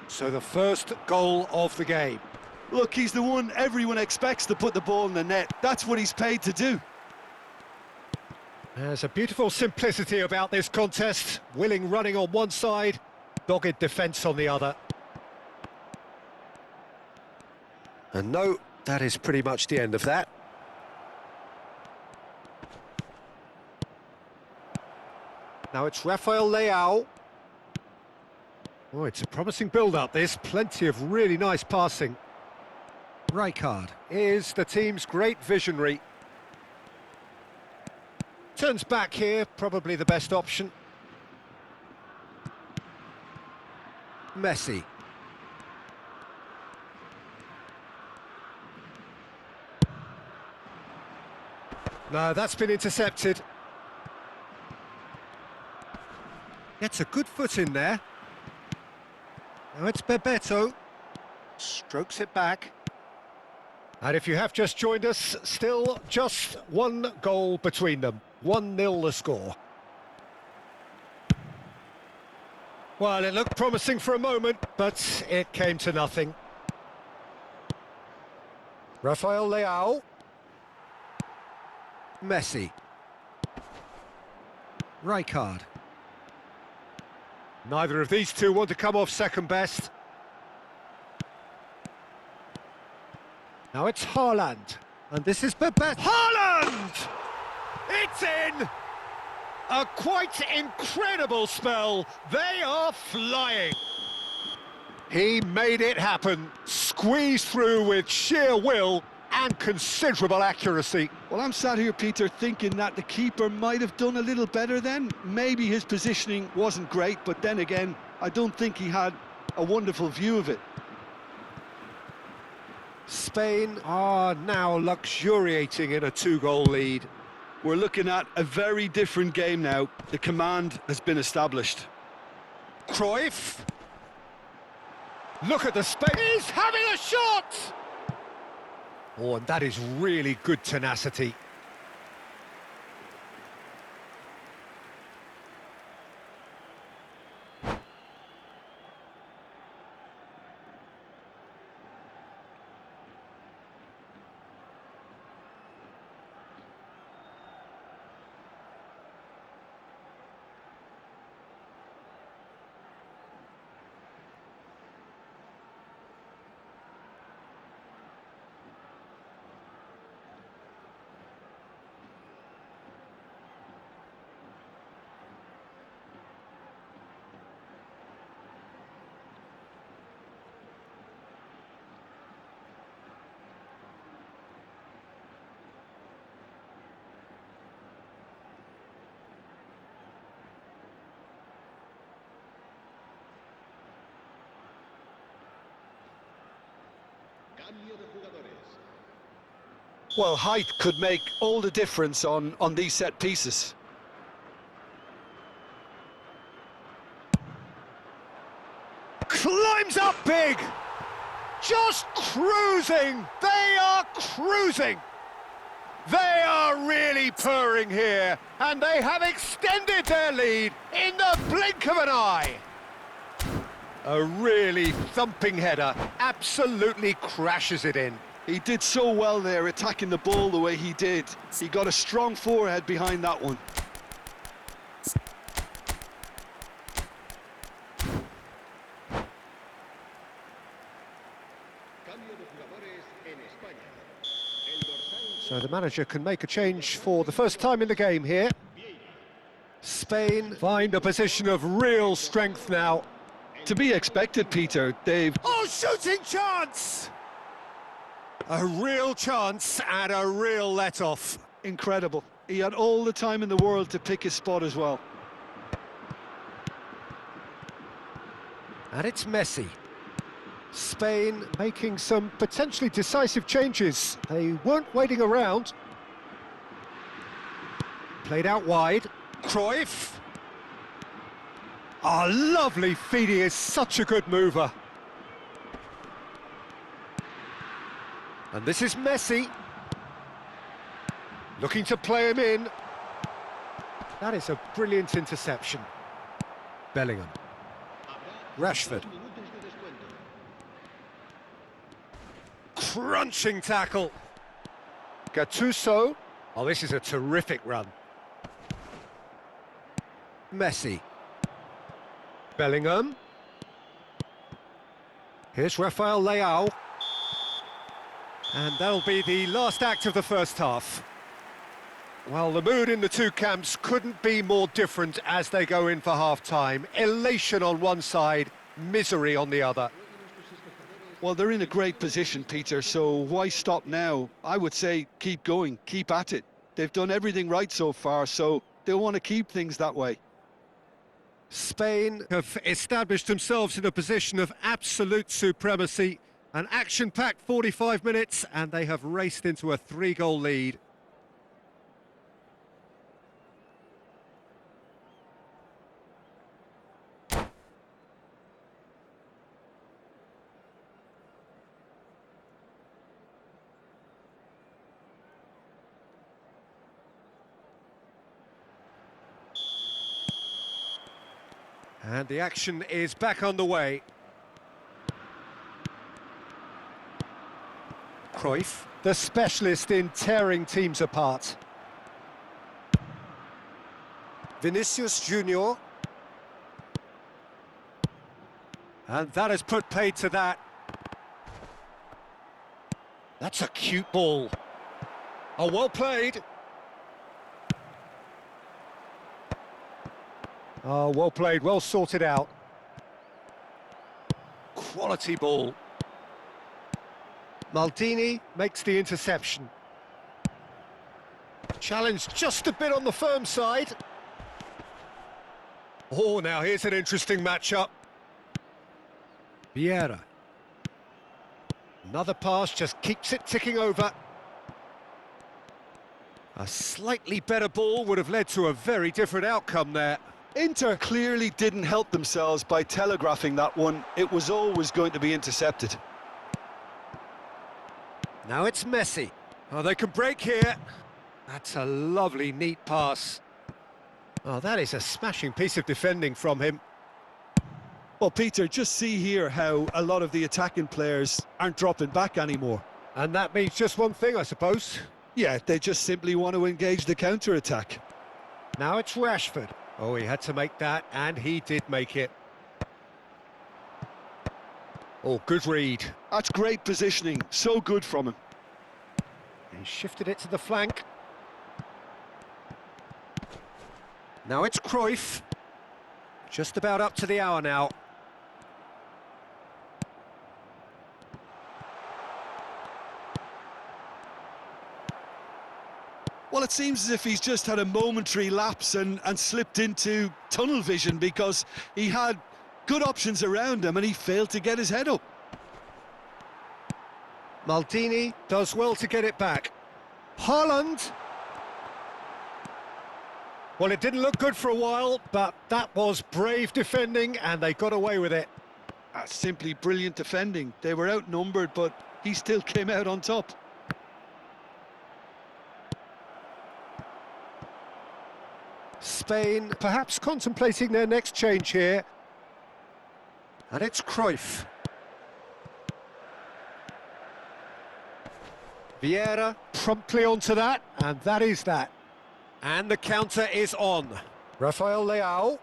So the first goal of the game. Look, he's the one everyone expects to put the ball in the net. That's what he's paid to do. There's a beautiful simplicity about this contest. Willing running on one side, dogged defence on the other. And no, that is pretty much the end of that. Now it's Rafael Leao. Oh, it's a promising build-up, this. Plenty of really nice passing. Rijkaard is the team's great visionary. Turns back here, probably the best option. Messi. No, that's been intercepted. Gets a good foot in there. Now it's Bebeto. Strokes it back. And if you have just joined us, still just one goal between them. 1-0 the score. Well, it looked promising for a moment, but it came to nothing. Rafael Leao. Messi. Rijkaard. Neither of these two want to come off second best. Now it's Haaland, and this is Bebeto. Haaland! It's in! A quite incredible spell. They are flying. He made it happen, squeezed through with sheer will and considerable accuracy. Well, I'm sat here, Peter, thinking that the keeper might have done a little better then. Maybe his positioning wasn't great, but then again, I don't think he had a wonderful view of it. Spain are now luxuriating in a 2-goal lead. We're looking at a very different game now. The command has been established. Cruyff. Look at the space. He's having a shot! Oh, and that is really good tenacity. Well, height could make all the difference on these set pieces. Climbs up big! Just cruising! They are cruising! They are really purring here, and they have extended their lead in the blink of an eye. A really thumping header, absolutely crashes it in. He did so well there, attacking the ball the way he did. He got a strong forehead behind that one. So the manager can make a change for the first time in the game here. Spain find a position of real strength now. To be expected, Peter. They've... Oh, shooting chance! A real chance and a real let-off. Incredible. He had all the time in the world to pick his spot as well. And it's Messi. Spain making some potentially decisive changes. They weren't waiting around. Played out wide. Cruyff. Oh, lovely feed. He is such a good mover. And this is Messi. Looking to play him in. That is a brilliant interception. Bellingham. Rashford. Crunching tackle. Gattuso. Oh, this is a terrific run. Messi. Bellingham. Here's Rafael Leao. And that'll be the last act of the first half. Well, the mood in the two camps couldn't be more different as they go in for half-time. Elation on one side, misery on the other. Well, they're in a great position, Peter, so why stop now? I would say keep going, keep at it. They've done everything right so far, so they'll want to keep things that way. Spain have established themselves in a position of absolute supremacy. An action-packed 45 minutes, and they have raced into a 3-goal lead. And the action is back underway. Cruyff, the specialist in tearing teams apart. Vinicius Junior. And that has put paid to that. That's a cute ball. Oh, well played. Oh, well played, well sorted out. Quality ball. Maldini makes the interception. Challenge just a bit on the firm side. Oh, now here's an interesting matchup. Vieira. Another pass just keeps it ticking over. A slightly better ball would have led to a very different outcome there. Inter clearly didn't help themselves by telegraphing that one. It was always going to be intercepted. Now it's Messi. Oh, they can break here. That's a lovely, neat pass. Oh, that is a smashing piece of defending from him. Well, Peter, just see here how a lot of the attacking players aren't dropping back anymore. And that means just one thing, I suppose. Yeah, they just simply want to engage the counter-attack. Now it's Rashford. Oh, he had to make that, and he did make it. Oh, good read. That's great positioning, so good from him. He shifted it to the flank. Now it's Cruyff. Just about up to the hour now. Well, it seems as if he's just had a momentary lapse and slipped into tunnel vision because he had good options around him and he failed to get his head up. Maldini does well to get it back. Haaland. Well, it didn't look good for a while, but that was brave defending and they got away with it. That's simply brilliant defending. They were outnumbered, but he still came out on top. Spain perhaps contemplating their next change here. And it's Cruyff. Vieira promptly onto that, and that is that. And the counter is on. Rafael Leao.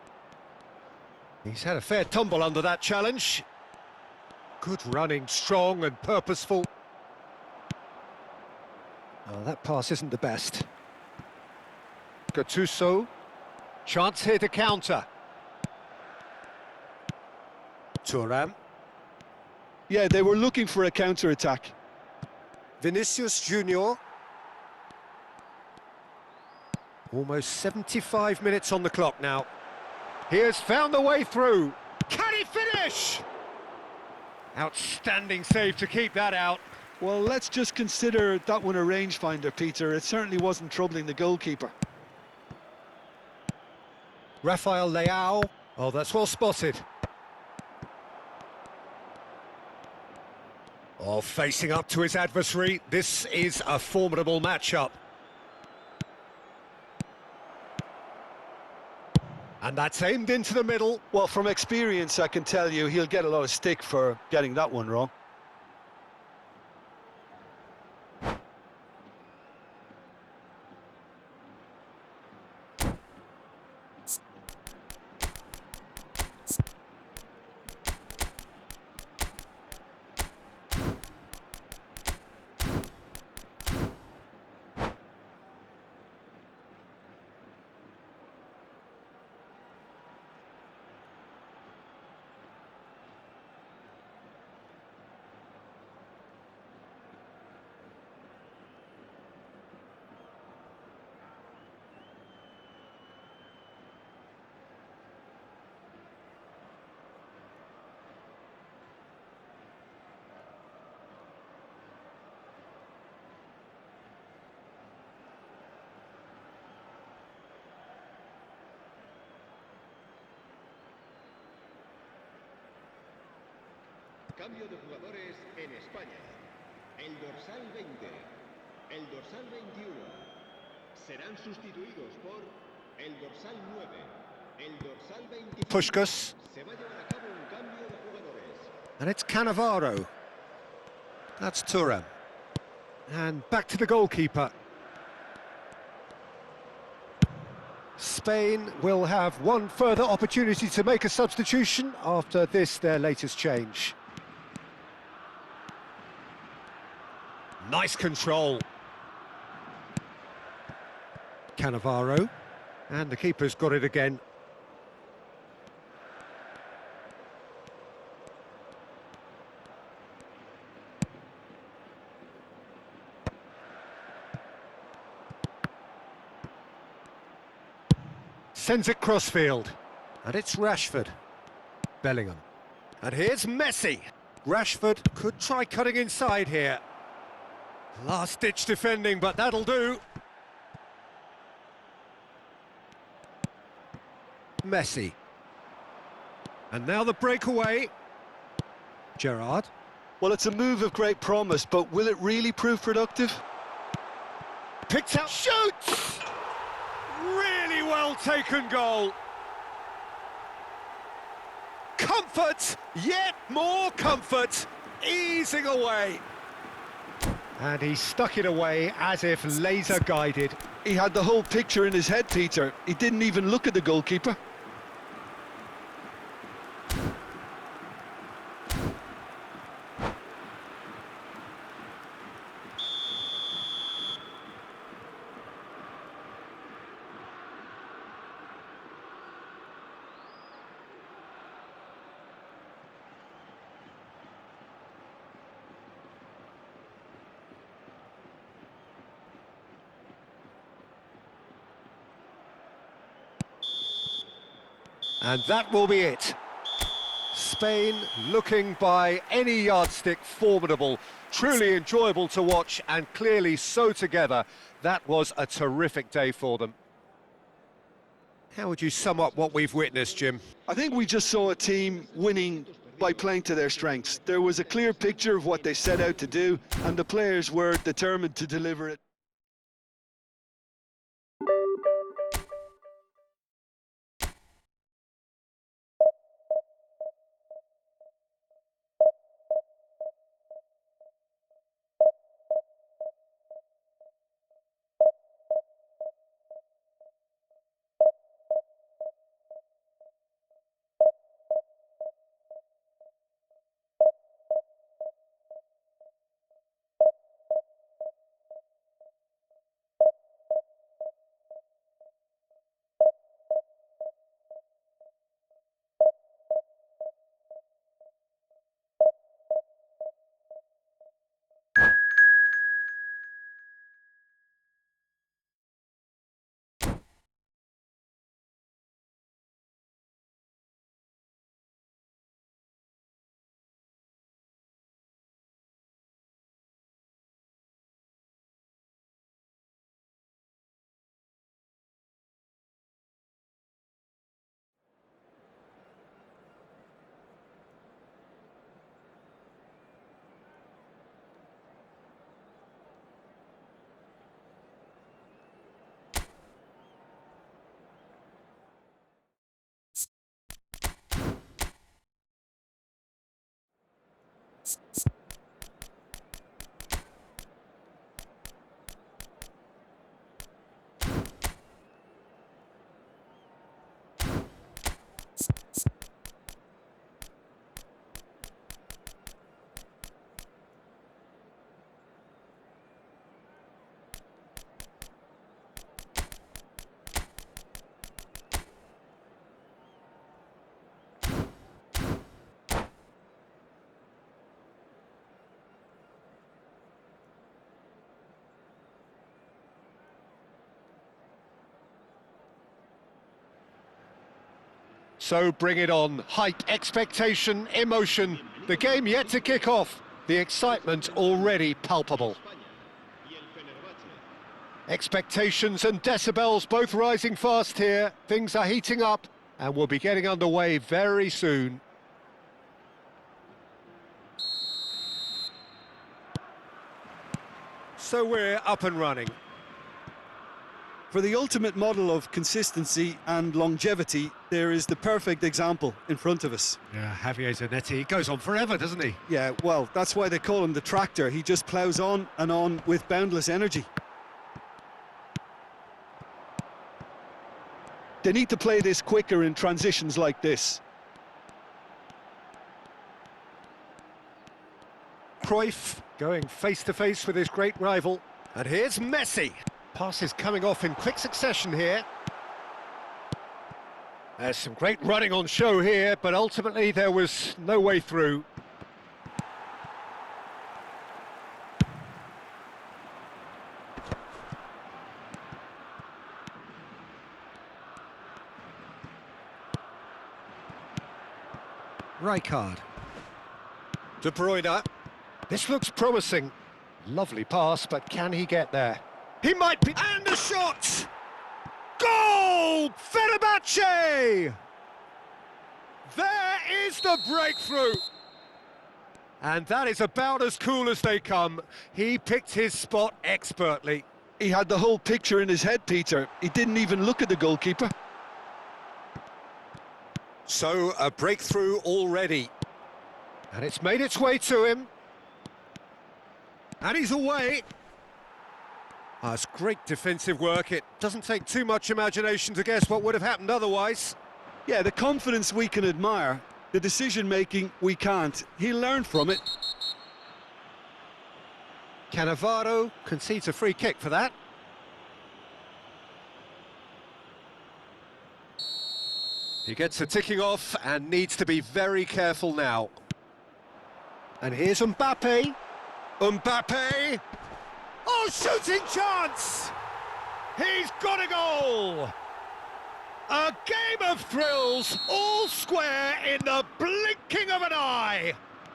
He's had a fair tumble under that challenge. Good running, strong and purposeful. Oh, that pass isn't the best. Gattuso. Chance here to counter. Thuram. Yeah, they were looking for a counter-attack. Vinicius Junior. Almost 75 minutes on the clock now. He has found the way through. Can he finish? Outstanding save to keep that out. Well, let's just consider that one a rangefinder, Peter. It certainly wasn't troubling the goalkeeper. Rafael Leao. Oh, that's well spotted. Oh, facing up to his adversary. This is a formidable matchup. And that's aimed into the middle. Well, from experience, I can tell you he'll get a lot of stick for getting that one wrong. Cambio de jugadores en España. El dorsal 20, el dorsal 21 serán sustituidos por el dorsal 9, el dorsal 25. Puskás. Se va a llevar a cabo un cambio de jugadores. And it's Cannavaro. That's Thuram. And back to the goalkeeper. Spain will have one further opportunity to make a substitution after this, their latest change. Nice control. Cannavaro. And the keeper's got it again. Sends it crossfield. And it's Rashford. Bellingham. And here's Messi. Rashford could try cutting inside here. Last-ditch defending, but that'll do. Messi. And now the breakaway. Gerrard. Well, it's a move of great promise, but will it really prove productive? Picked up. Shoots! Really well taken goal. Comfort, yet more comfort, easing away. And he stuck it away as if laser guided. He had the whole picture in his head, Peter. He didn't even look at the goalkeeper. And that will be it. Spain looking by any yardstick formidable, truly enjoyable to watch and clearly so together. That was a terrific day for them. How would you sum up what we've witnessed, Jim? I think we just saw a team winning by playing to their strengths. There was a clear picture of what they set out to do, and the players were determined to deliver it. So bring it on. Hype, expectation, emotion. The game yet to kick off. The excitement already palpable. Expectations and decibels both rising fast here. Things are heating up and we'll be getting underway very soon. So we're up and running. For the ultimate model of consistency and longevity, there is the perfect example in front of us. Yeah, Javier Zanetti goes on forever, doesn't he? Yeah, well, that's why they call him the tractor. He just ploughs on and on with boundless energy. They need to play this quicker in transitions like this. Cruyff going face-to-face with his great rival. And here's Messi. Passes coming off in quick succession here. There's some great running on show here, but ultimately there was no way through. Rijkaard. De Bruyne. This looks promising. Lovely pass, but can he get there? He might be... And a shot! Goal! Fenerbahce! There is the breakthrough! And that is about as cool as they come. He picked his spot expertly. He had the whole picture in his head, Peter. He didn't even look at the goalkeeper. So, a breakthrough already. And it's made its way to him. And he's away. That's great defensive work. It doesn't take too much imagination to guess what would have happened otherwise. Yeah, the confidence we can admire, the decision-making we can't. He'll learn from it. Cannavaro concedes a free kick for that. He gets a ticking off and needs to be very careful now. And here's Mbappe. Mbappe! Oh, shooting chance! He's got a goal! A game of thrills, all square in the blinking of an eye!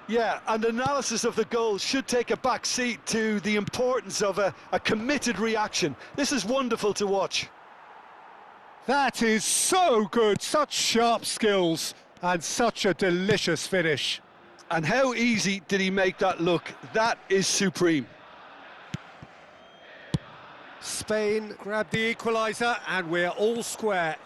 Yeah, and analysis of the goal should take a back seat to the importance of a committed reaction. This is wonderful to watch. That is so good, such sharp skills, and such a delicious finish. And how easy did he make that look? That is supreme. Spain grabbed the equaliser, and we're all square.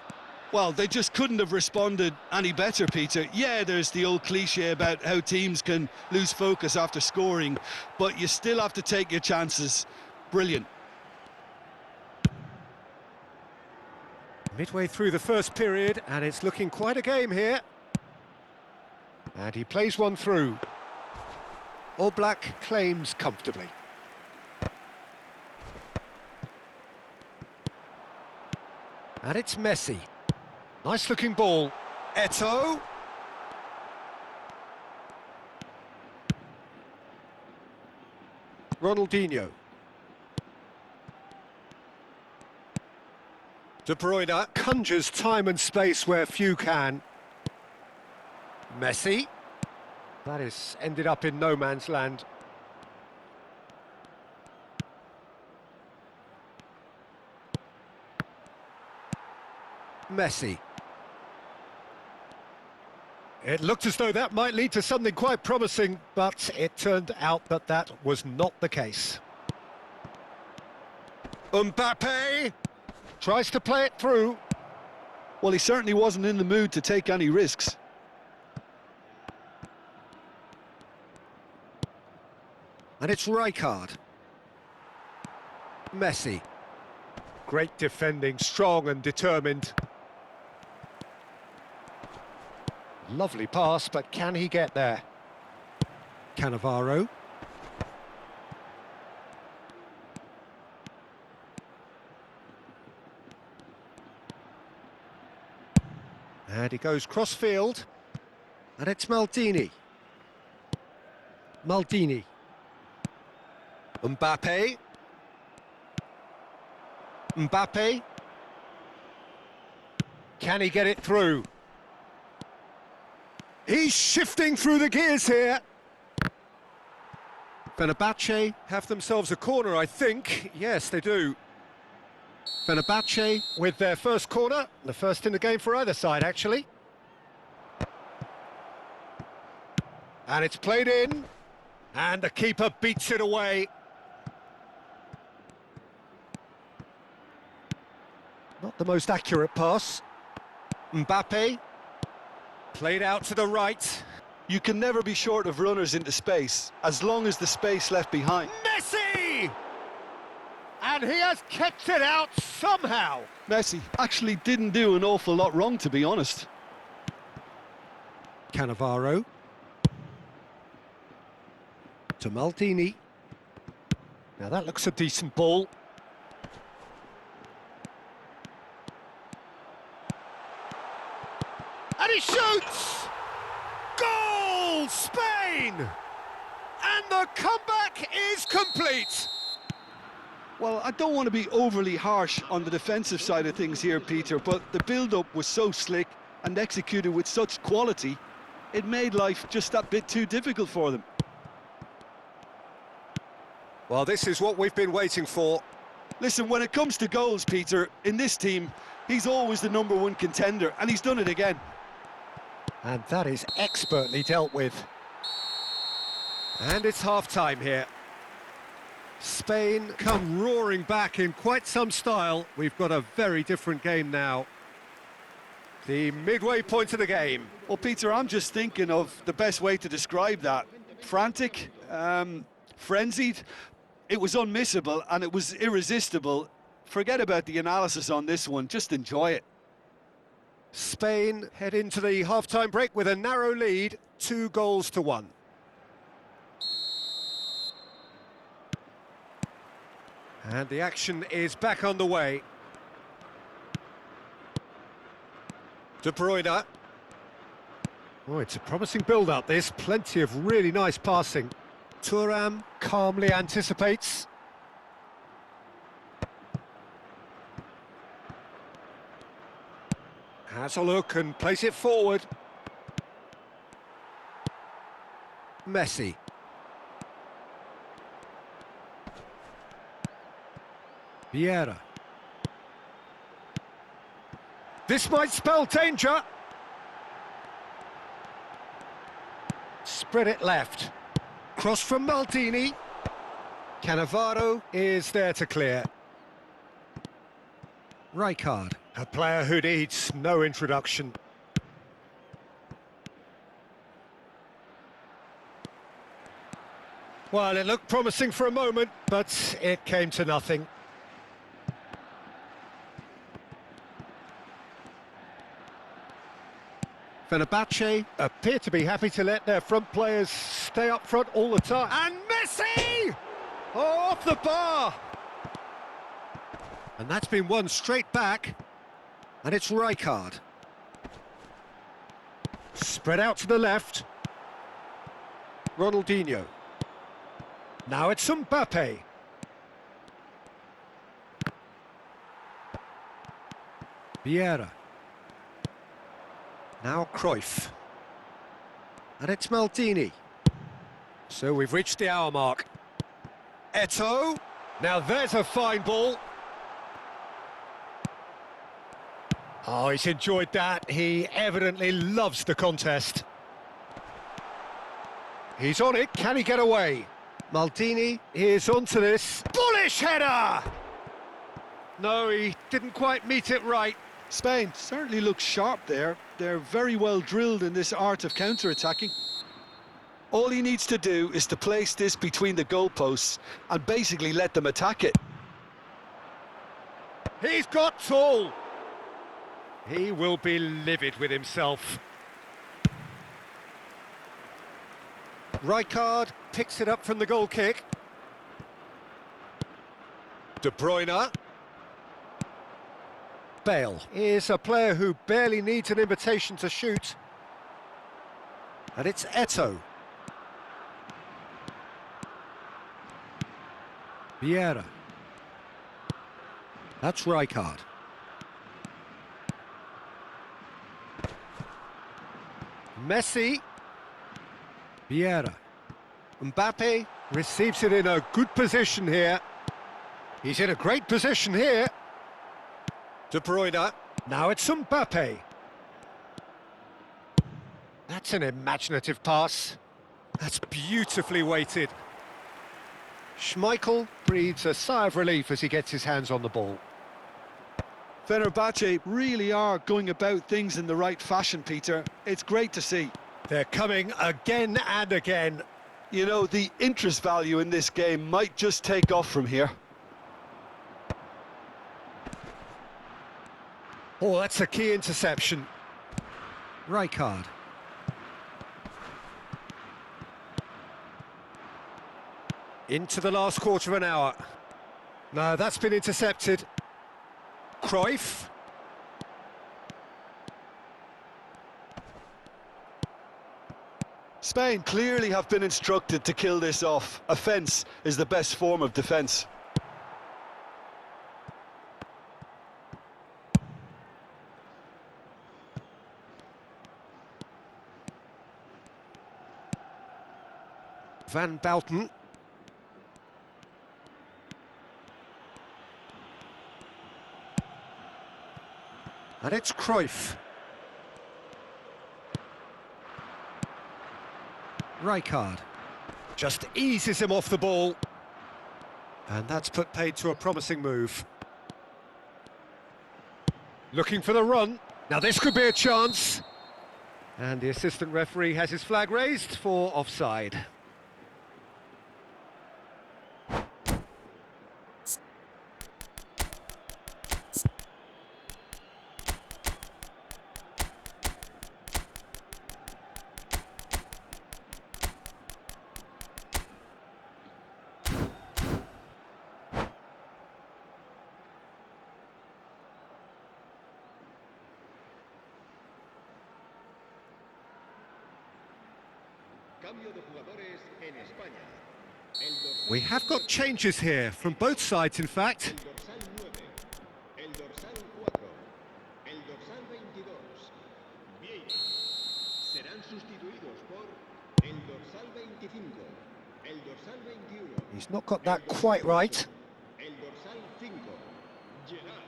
Well, they just couldn't have responded any better, Peter. Yeah, there's the old cliche about how teams can lose focus after scoring, but you still have to take your chances. Brilliant. Midway through the first period, and it's looking quite a game here. And he plays one through. Oblak claims comfortably. And it's Messi. Nice looking ball. Eto'o. Ronaldinho. De Bruyne conjures time and space where few can. Messi. That is ended up in no man's land. Messi. It looked as though that might lead to something quite promising, but it turned out that that was not the case. Mbappe tries to play it through. Well, he certainly wasn't in the mood to take any risks. And it's Rijkaard. Messi. Great defending, strong and determined. Lovely pass, but can he get there? Cannavaro. And he goes cross-field. And it's Maldini. Maldini. Mbappe. Mbappe. Can he get it through? He's shifting through the gears here. Fenerbahce have themselves a corner, I think. Yes, they do. Fenerbahce with their first corner, the first in the game for either side, actually. And it's played in, and the keeper beats it away. the most accurate pass. Mbappe. Played out to the right. You can never be short of runners into space, as long as the space left behind. Messi! And he has kept it out somehow. Messi actually didn't do an awful lot wrong, to be honest. Cannavaro. To Maldini. Now that looks a decent ball. And he shoots! Goal! Spain! And the comeback is complete! Well, I don't want to be overly harsh on the defensive side of things here, Peter, but the build-up was so slick and executed with such quality, it made life just that bit too difficult for them. Well, this is what we've been waiting for. Listen, when it comes to goals, Peter, in this team, he's always the #1 contender, and he's done it again. And that is expertly dealt with. And it's half-time here. Spain come roaring back in quite some style. We've got a very different game now. The midway point of the game. Well, Peter, I'm just thinking of the best way to describe that. Frantic, frenzied. It was unmissable and it was irresistible. Forget about the analysis on this one, just enjoy it. Spain head into the half-time break with a narrow lead, 2-1. And the action is back on the way. De Bruyne. Oh, it's a promising build-up, this. Plenty of really nice passing. Thuram calmly anticipates. Has a look and plays it forward. Messi. Vieira. This might spell danger. Spread it left. Cross from Maldini. Cannavaro is there to clear. Rijkaard, a player who needs no introduction. Well, it looked promising for a moment, but it came to nothing. Fenerbahce appear to be happy to let their front players stay up front all the time. And Messi! Oh, off the bar! And that's been won straight back. And it's Rijkaard. Spread out to the left. Ronaldinho. Now it's Mbappe. Vieira. Now Cruyff. And it's Maldini. So we've reached the hour mark. Eto'o. Now there's a fine ball. Oh, he's enjoyed that. He evidently loves the contest. He's on it. Can he get away? Maldini is onto this. Bullish header! No, he didn't quite meet it right. Spain certainly looks sharp there. They're very well drilled in this art of counter-attacking. All he needs to do is to place this between the goalposts and basically let them attack it. He's got tall. He will be livid with himself. Rijkaard picks it up from the goal kick. De Bruyne. Bale is a player who barely needs an invitation to shoot. And it's Eto'o. Vieira. That's Rijkaard. Messi. Vieira. Mbappe receives it in a good position here. He's in a great position here. De Bruyne. Now it's Mbappe. That's an imaginative pass. That's beautifully weighted. Schmeichel breathes a sigh of relief as he gets his hands on the ball. Fenerbahce really are going about things in the right fashion, Peter. It's great to see. They're coming again and again. You know, the interest value in this game might just take off from here. Oh, that's a key interception. Rijkaard. Into the last quarter of an hour. No, that's been intercepted. Cruyff. Spain clearly have been instructed to kill this off. Offence is the best form of defence. Van Bouten. And it's Cruyff. Rijkaard just eases him off the ball. And that's put paid to a promising move. Looking for the run. Now this could be a chance. And the assistant referee has his flag raised for offside. Cambio de jugadores en España. We have got changes here, from both sides in fact. El dorsal 9, el dorsal 4, el dorsal 22. Bien. Serán sustituidos por el dorsal 25, el dorsal 21. He's not got that quite right. El dorsal 5. Gerard.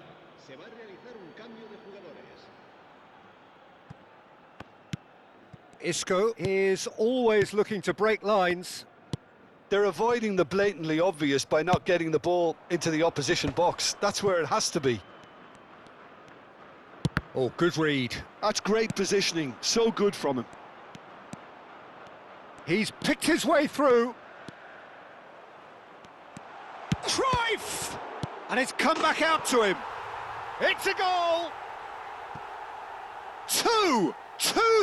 Se va a realizar un cambio de jugadores. Isco is always looking to break lines. They're avoiding the blatantly obvious by not getting the ball into the opposition box. That's where it has to be. Oh, good read. That's great positioning. So good from him. He's picked his way through. Cruyff! And it's come back out to him. It's a goal! Two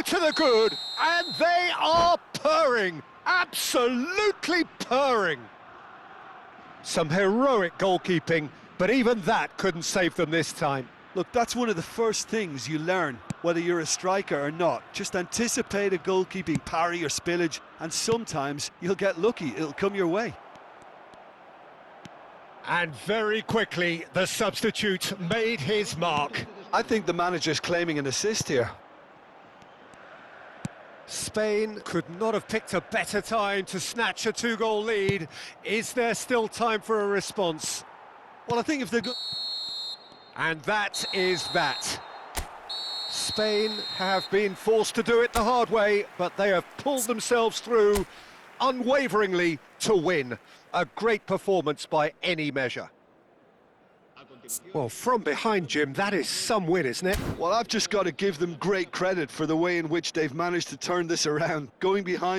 to the good, and they are purring. Absolutely purring. Some heroic goalkeeping, but even that couldn't save them this time. Look, that's one of the first things you learn, whether you're a striker or not. Just anticipate a goalkeeping parry or spillage, and sometimes you'll get lucky. It'll come your way. And very quickly, the substitute made his mark. I think the manager's claiming an assist here. Spain could not have picked a better time to snatch a two-goal lead. Is there still time for a response? Well, I think if they're good... And that is that. Spain have been forced to do it the hard way, but they have pulled themselves through unwaveringly to win. A great performance by any measure. Well, from behind, Jim, that is some win, isn't it? Well, I've just got to give them great credit for the way in which they've managed to turn this around. Going behind